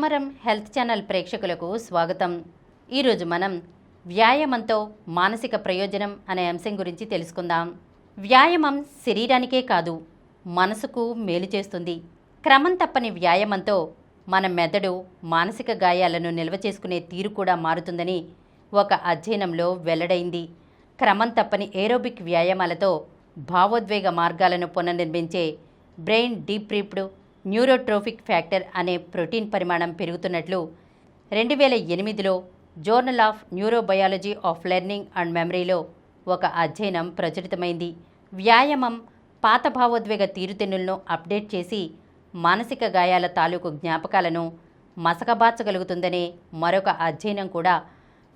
సమరం health channel ప్రేక్షకులకు స్వాగతం. ఈరోజు మనం వ్యాయామంతో మానసిక ప్రయోజనం అనే అంశం గురించి తెలుసుకుందాం. వ్యాయామం శరీరానికే కాదు, మనసుకు మేలు చేస్తుంది. క్రమం తప్పని వ్యాయామంతో మన మెదడు మానసిక గాయాలను నిల్వ చేసుకునే తీరు కూడా మారుతుందని ఒక అధ్యయనంలో వెల్లడైంది. క్రమం తప్పని ఏరోబిక్ వ్యాయామాలతో భావోద్వేగ మార్గాలను పునర్నిర్మించే బ్రెయిన్ డీప్రీప్డ్ న్యూరోట్రోఫిక్ ఫ్యాక్టర్ అనే ప్రోటీన్ పరిమాణం పెరుగుతున్నట్లు 2008లో journal of neurobiology of learning and మెమరీలో ఒక అధ్యయనం ప్రచురితమైంది. వ్యాయామం పాత భావోద్వేగ తీరుతెన్నులను అప్డేట్ చేసి మానసిక గాయాల తాలూకు జ్ఞాపకాలను మసకబార్చగలుగుతుందనే మరొక అధ్యయనం కూడా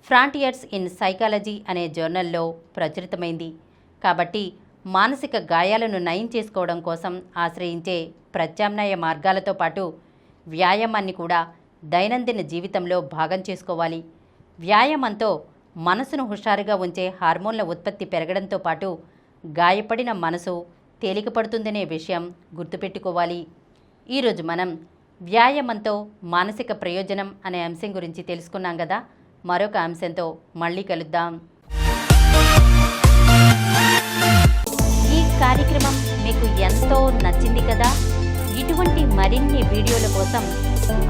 ఫ్రాంటియర్స్ ఇన్ సైకాలజీ అనే జర్నల్లో ప్రచురితమైంది. కాబట్టి మానసిక గాయాలను నయం చేసుకోవడం కోసం ఆశ్రయించే ప్రత్యామ్నాయ మార్గాలతో పాటు వ్యాయామాన్ని కూడా దైనందిన జీవితంలో భాగం చేసుకోవాలి. వ్యాయామంతో మనసును హుషారుగా ఉంచే హార్మోన్ల ఉత్పత్తి పెరగడంతో పాటు గాయపడిన మనసు తేలికపడుతుందనే విషయం గుర్తుపెట్టుకోవాలి. ఈరోజు మనం వ్యాయామంతో మానసిక ప్రయోజనం అనే అంశం గురించి తెలుసుకున్నాం కదా. మరొక అంశంతో మళ్ళీ కలుద్దాం. ఈ కార్యక్రమం మీకు ఎంతో నచ్చింది కదా. ఇటువంటి మరిన్ని వీడియోల కోసం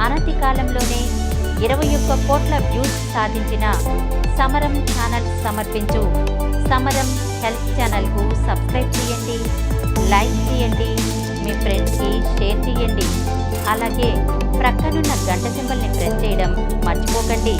అనతి కాలంలోనే 21 కోట్ల వ్యూస్ సాధించిన సమరం ఛానల్ సమర్పించు సమరం హెల్త్ ఛానల్కు సబ్స్క్రైబ్ చేయండి, లైక్ చేయండి, మీ ఫ్రెండ్స్కి షేర్ చేయండి. అలాగే ప్రక్కనున్న గంట సింబల్ని ప్రెస్ చేయడం మర్చిపోకండి.